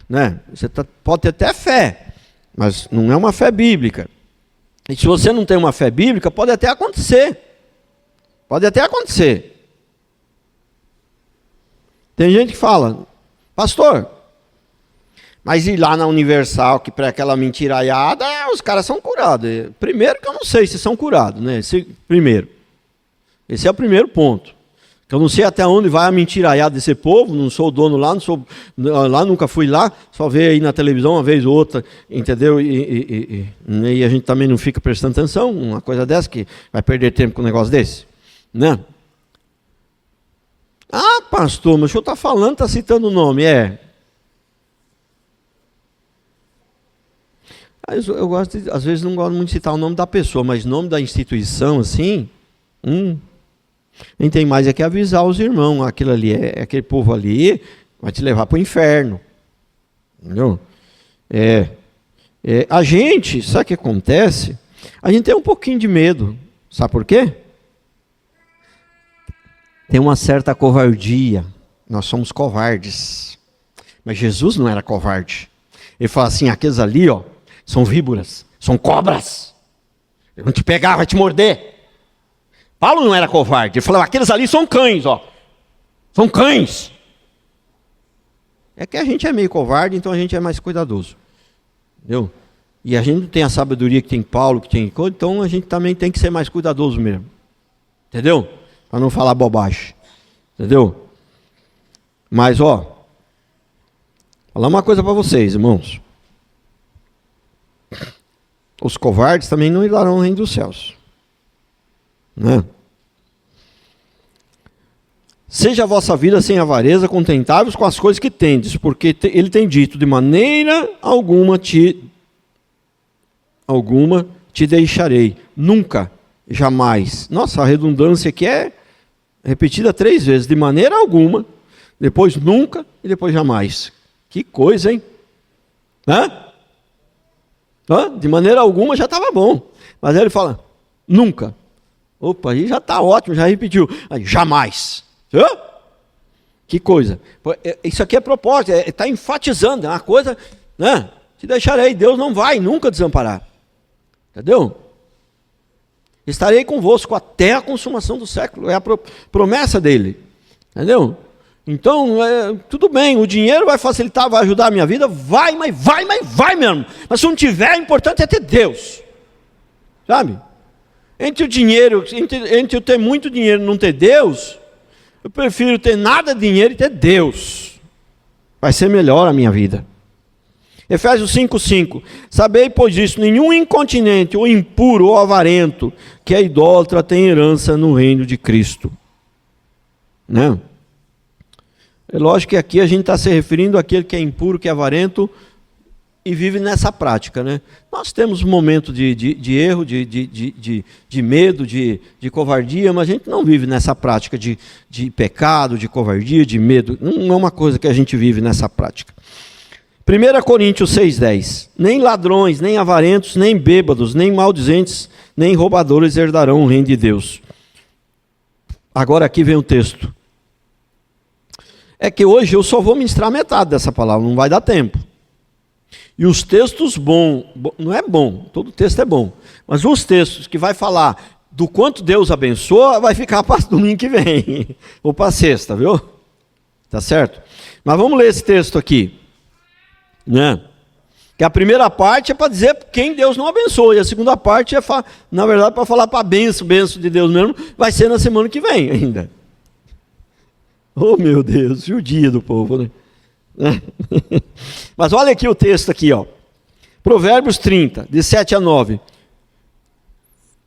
Né? Você pode ter até fé, mas não é uma fé bíblica. E se você não tem uma fé bíblica, pode até acontecer. Pode até acontecer. Tem gente que fala, pastor, mas ir lá na Universal, que para aquela mentiraiada, os caras são curados. Primeiro que eu não sei se são curados, né? Esse é o primeiro ponto. Eu não sei até onde vai a mentiraiada desse povo, não sou o dono lá, nunca fui lá, só vejo aí na televisão uma vez ou outra, entendeu? E a gente também não fica prestando atenção, uma coisa dessa, que vai perder tempo com um negócio desse, né? Ah, pastor, mas o senhor está falando, está citando o nome, Eu gosto, às vezes não gosto muito de citar o nome da pessoa, mas o nome da instituição, assim, nem tem mais é que avisar os irmãos, aquilo ali, aquele povo ali vai te levar para o inferno. Entendeu? A gente, sabe o que acontece? A gente tem um pouquinho de medo. Sabe por quê? Tem uma certa covardia. Nós somos covardes. Mas Jesus não era covarde. Ele fala assim, aqueles ali, ó, são víboras, são cobras. Eles vão te pegar, vai te morder. Paulo não era covarde. Ele falou, aqueles ali são cães, ó. São cães. É que a gente é meio covarde, então a gente é mais cuidadoso. Entendeu? E a gente não tem a sabedoria que tem Paulo, que tem... Então a gente também tem que ser mais cuidadoso mesmo. Entendeu? Para não falar bobagem. Entendeu? Mas, ó, falar uma coisa para vocês, irmãos. Os covardes também não herdarão o reino dos céus. Né? Seja a vossa vida sem avareza, contentai-vos com as coisas que tendes, porque ele tem dito, de maneira alguma te deixarei, nunca jamais. Nossa, a redundância aqui é repetida 3 vezes. De maneira alguma, depois nunca e depois jamais. Que coisa, hein? De maneira alguma já estava bom. Mas aí ele fala, nunca. Opa, aí já está ótimo, já repetiu. Aí, jamais. Que coisa. Isso aqui é propósito, está enfatizando, é uma coisa, né? Te deixarei, Deus não vai nunca desamparar. Entendeu? Estarei convosco até a consumação do século. É a promessa dele. Entendeu? Então, tudo bem, o dinheiro vai facilitar, vai ajudar a minha vida, vai mesmo. Mas se não tiver, o importante é ter Deus. Sabe? Entre o dinheiro, entre eu ter muito dinheiro e não ter Deus, eu prefiro ter nada de dinheiro e ter Deus. Vai ser melhor a minha vida. Efésios 5:5. Sabei, pois isso, nenhum incontinente, ou impuro, ou avarento, que é idólatra, tem herança no reino de Cristo. Não. É lógico que aqui a gente está se referindo àquele que é impuro, que é avarento, e vive nessa prática, né? Nós temos um momento de erro, de medo, de covardia, mas a gente não vive nessa prática de pecado, de covardia, de medo. Não é uma coisa que a gente vive nessa prática. 1 Coríntios 6,10. Nem ladrões, nem avarentos, nem bêbados, nem maldizentes, nem roubadores herdarão o reino de Deus. Agora aqui vem o texto. É que hoje eu só vou ministrar metade dessa palavra, não vai dar tempo. E os textos bons, não é bom, todo texto é bom, mas os textos que vai falar do quanto Deus abençoa, vai ficar para domingo que vem, ou para sexta, viu? Tá certo? Mas vamos ler esse texto aqui, né? Que a primeira parte é para dizer quem Deus não abençoa, e a segunda parte é, na verdade, para falar para a bênção de Deus mesmo, vai ser na semana que vem ainda. Oh meu Deus, judia do povo, né? Mas olha aqui o texto aqui, ó. Provérbios 30, de 7 a 9.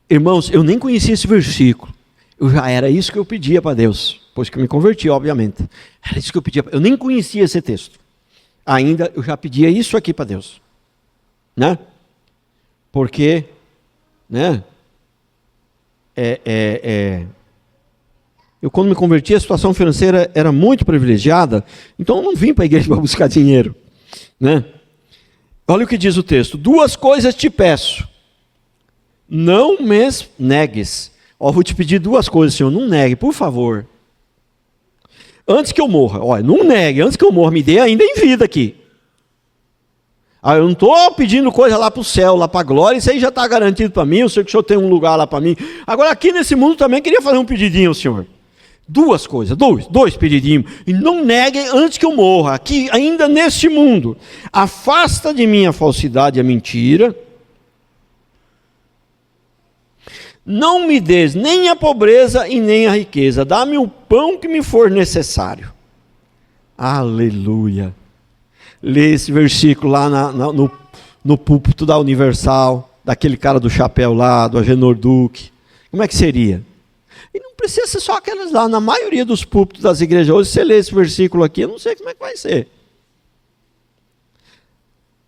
Irmãos, eu nem conhecia esse versículo. Era isso que eu pedia para Deus, depois que eu me converti, obviamente. Era isso que eu pedia. Eu nem conhecia esse texto. Ainda eu já pedia isso aqui para Deus, né? Porque, né? Eu, quando me converti, a situação financeira era muito privilegiada, então eu não vim para a igreja para buscar dinheiro, né? Olha o que diz o texto. 2 coisas te peço, não me negues. Ó, vou te pedir 2 coisas, Senhor, não negue, por favor. Antes que eu morra, olha, não negue, antes que eu morra, me dê ainda em vida aqui. Eu não estou pedindo coisa lá para o céu, lá para a glória, isso aí já está garantido para mim, eu sei que o Senhor tem um lugar lá para mim. Agora aqui nesse mundo também queria fazer um pedidinho ao Senhor. 2 coisas, dois pedidinhos, e não negue antes que eu morra, aqui ainda neste mundo. Afasta de mim a falsidade e a mentira. Não me des nem a pobreza e nem a riqueza, dá-me o pão que me for necessário. Aleluia. Lê esse versículo lá no púlpito da Universal, daquele cara do chapéu lá, do Agenor Duque. Como é que seria? E não precisa ser só aquelas lá. Na maioria dos púlpitos das igrejas hoje, você lê esse versículo aqui, eu não sei como é que vai ser.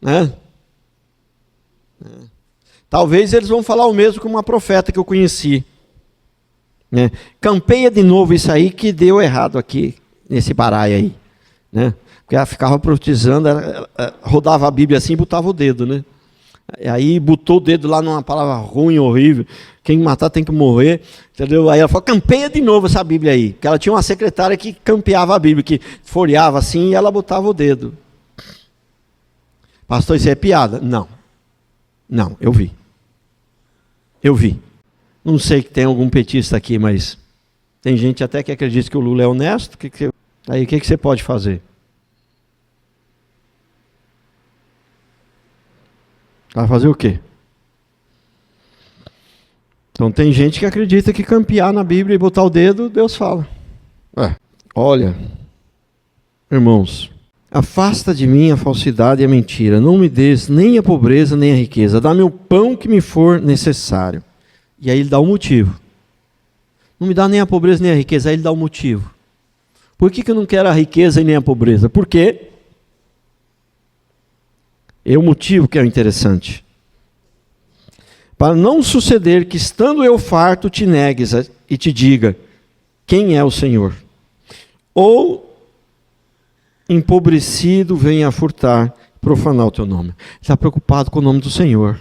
Né? Talvez eles vão falar o mesmo com uma profeta que eu conheci. Né? Campeia de novo isso aí que deu errado aqui, nesse baraio aí. Né? Porque ela ficava profetizando, ela rodava a Bíblia assim e botava o dedo, né? Aí botou o dedo lá numa palavra ruim, horrível. Quem matar tem que morrer, entendeu? Aí ela falou, campeia de novo essa Bíblia aí. Porque ela tinha uma secretária que campeava a Bíblia, que folheava assim e ela botava o dedo. Pastor, isso é piada? Não, eu vi. Não sei que tem algum petista aqui, mas tem gente até que acredita que o Lula é honesto. Aí o que você pode fazer? Vai fazer o quê? Então tem gente que acredita que campear na Bíblia e botar o dedo, Deus fala. Olha, irmãos, afasta de mim a falsidade e a mentira, não me des nem a pobreza nem a riqueza, dá-me o pão que me for necessário. E aí ele dá o motivo. Não me dá nem a pobreza nem a riqueza, aí ele dá o motivo. Por que eu não quero a riqueza e nem a pobreza? Por quê? É o motivo que é interessante. para não suceder que, estando eu farto, te negues e te diga, quem é o Senhor? Ou empobrecido venha a furtar, profanar o teu nome. Está preocupado com o nome do Senhor.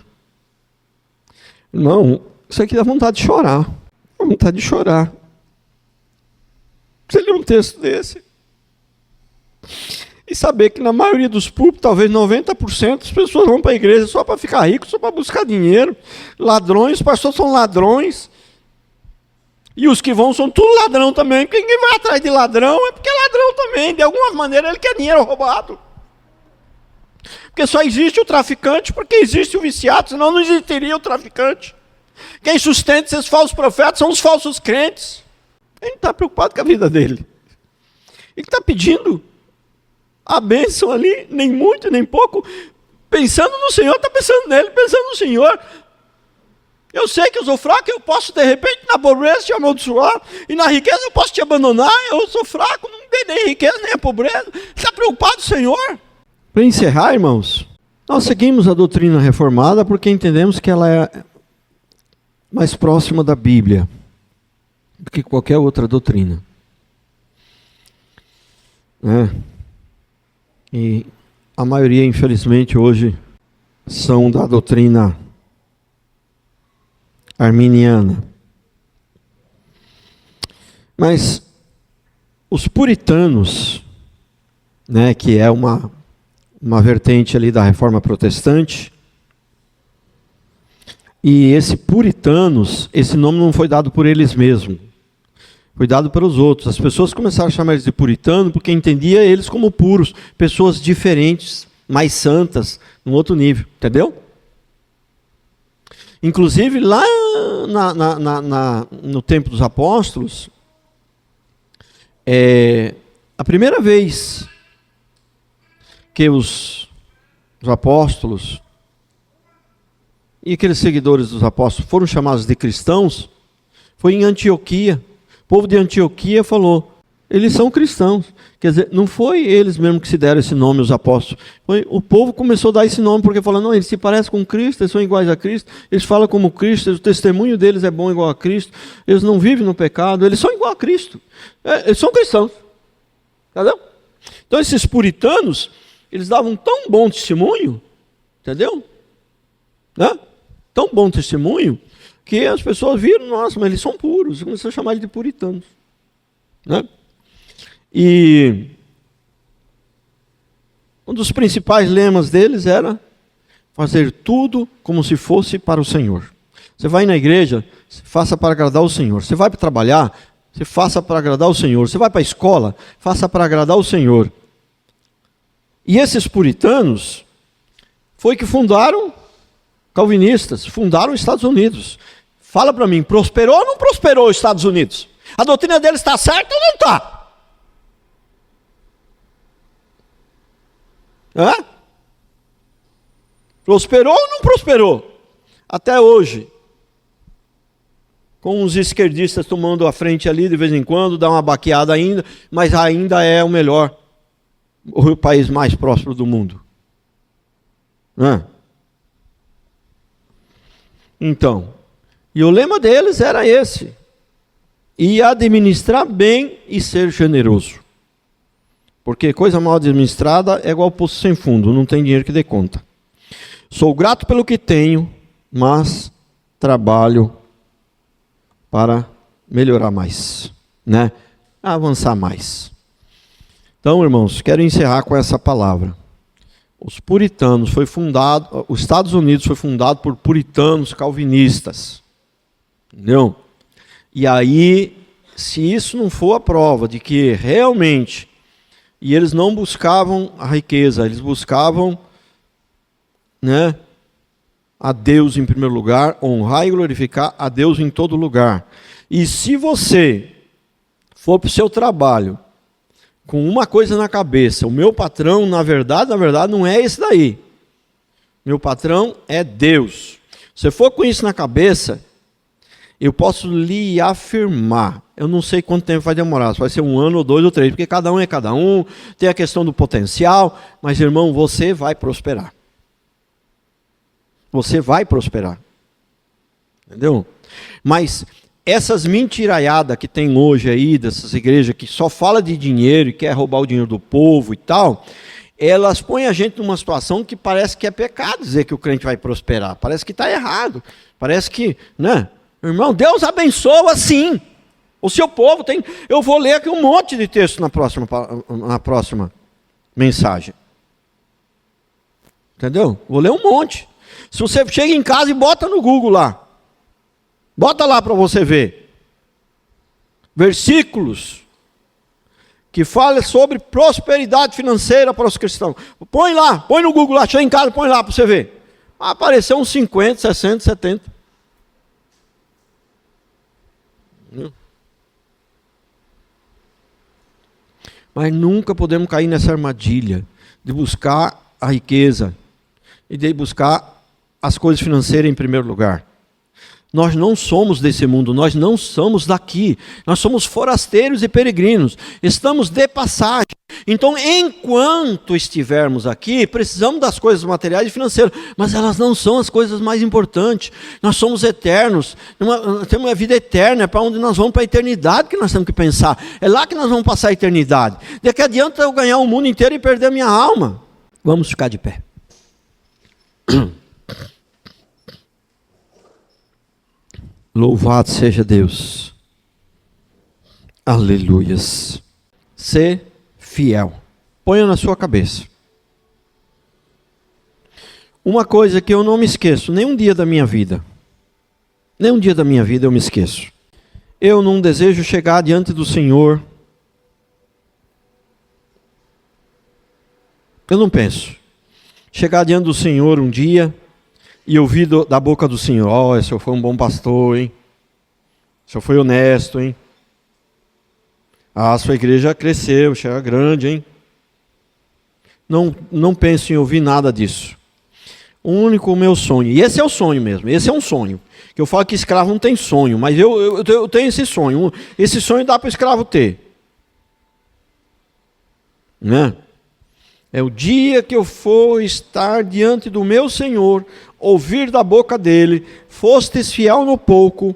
Irmão, isso aqui dá vontade de chorar. Dá vontade de chorar. Você lê um texto desse e saber que na maioria dos púlpitos, talvez 90%, as pessoas vão para a igreja só para ficar ricos, só para buscar dinheiro. Ladrões, os pastores são ladrões. E os que vão são tudo ladrão também. Porque ninguém vai atrás de ladrão, é porque é ladrão também. De alguma maneira ele quer dinheiro roubado. Porque só existe o traficante porque existe o viciado, senão não existiria o traficante. Quem sustenta esses falsos profetas são os falsos crentes. Ele não está preocupado com a vida dele. Ele está pedindo a bênção ali, nem muito, nem pouco, pensando no Senhor, está pensando nele, pensando no Senhor. Eu sei que eu sou fraco, eu posso de repente na pobreza te amaldiçoar, e na riqueza eu posso te abandonar, eu sou fraco, não me dê nem riqueza nem a pobreza. Está preocupado, Senhor? Para encerrar, irmãos, nós seguimos a doutrina reformada porque entendemos que ela é mais próxima da Bíblia do que qualquer outra doutrina. E a maioria, infelizmente, hoje são da doutrina arminiana. Mas os puritanos, que é uma vertente ali da reforma protestante, e puritanos, esse nome não foi dado por eles mesmos, foi dado pelos outros. As pessoas começaram a chamar eles de puritano porque entendia eles como puros, pessoas diferentes, mais santas, num outro nível, entendeu? Inclusive lá no tempo dos apóstolos, a primeira vez que os apóstolos e aqueles seguidores dos apóstolos foram chamados de cristãos, foi em Antioquia. O povo de Antioquia falou, eles são cristãos. Quer dizer, não foi eles mesmos que se deram esse nome, os apóstolos. O povo começou a dar esse nome porque falou, não, eles se parecem com Cristo, eles são iguais a Cristo, eles falam como Cristo, o testemunho deles é bom igual a Cristo, eles não vivem no pecado, eles são igual a Cristo. Eles são cristãos. Entendeu? Então esses puritanos, eles davam tão bom testemunho, entendeu? Tão bom testemunho, que as pessoas viram, nossa, mas eles são puros, começaram a chamar eles de puritanos. E um dos principais lemas deles era fazer tudo como se fosse para o Senhor. Você vai na igreja, faça para agradar o Senhor. Você vai para trabalhar, você faça para agradar o Senhor. Você vai para a escola, faça para agradar o Senhor. E esses puritanos foi que fundaram, calvinistas, fundaram os Estados Unidos. Fala para mim, prosperou ou não prosperou os Estados Unidos? A doutrina deles está certa ou não está? Prosperou ou não prosperou? Até hoje. Com os esquerdistas tomando a frente ali de vez em quando, dá uma baqueada ainda, mas ainda é o melhor, o país mais próspero do mundo. Então, e o lema deles era esse: e administrar bem e ser generoso. Porque coisa mal administrada é igual poço sem fundo, não tem dinheiro que dê conta. Sou grato pelo que tenho, mas trabalho para melhorar mais, avançar mais. Então, irmãos, quero encerrar com essa palavra. Os puritanos os Estados Unidos foi fundado por puritanos calvinistas. Entendeu? E aí, se isso não for a prova de que realmente, e eles não buscavam a riqueza, eles buscavam, a Deus em primeiro lugar, honrar e glorificar a Deus em todo lugar. E se você for para o seu trabalho com uma coisa na cabeça, o meu patrão, na verdade, não é esse daí. Meu patrão é Deus. Se você for com isso na cabeça, eu posso lhe afirmar, eu não sei quanto tempo vai demorar, se vai ser 1 ano ou 2 ou 3, porque cada um é cada um, tem a questão do potencial, mas irmão, você vai prosperar. Você vai prosperar. Entendeu? Mas essas mentiraiadas que tem hoje aí, dessas igrejas que só fala de dinheiro e quer roubar o dinheiro do povo e tal, elas põem a gente numa situação que parece que é pecado dizer que o crente vai prosperar. Parece que está errado. Parece que, né? Irmão, Deus abençoa sim. O seu povo tem... Eu vou ler aqui um monte de texto na próxima mensagem. Entendeu? Vou ler um monte. Se você chega em casa e bota no Google lá. Bota lá para você ver. Versículos que falam sobre prosperidade financeira para os cristãos. Põe lá, põe no Google lá, chega em casa, põe lá para você ver. Apareceu uns 50, 60, 70. Mas nunca podemos cair nessa armadilha de buscar a riqueza e de buscar as coisas financeiras em primeiro lugar. Nós não somos desse mundo, nós não somos daqui, nós somos forasteiros e peregrinos, estamos de passagem. Então, enquanto estivermos aqui, precisamos das coisas materiais e financeiras, mas elas não são as coisas mais importantes. Nós somos eternos, temos uma vida eterna, é para onde nós vamos, para a eternidade que nós temos que pensar. É lá que nós vamos passar a eternidade. De que adianta eu ganhar o mundo inteiro e perder a minha alma? Vamos ficar de pé. Louvado seja Deus. Aleluias. Ser fiel. Ponha na sua cabeça. Uma coisa que eu não me esqueço, nem um dia da minha vida. Nem um dia da minha vida eu me esqueço. Eu não desejo chegar diante do Senhor. Eu não penso. Chegar diante do Senhor um dia e ouvir da boca do Senhor: ó, o senhor foi um bom pastor, hein? O senhor foi honesto, hein? A sua igreja cresceu, chega grande, hein? Não penso em ouvir nada disso. O único meu sonho, e esse é o sonho mesmo, esse é um sonho. Que eu falo que escravo não tem sonho, mas eu tenho esse sonho. Esse sonho dá para o escravo ter. Né? É o dia que eu for estar diante do meu Senhor, ouvir da boca dele: fostes fiel no pouco,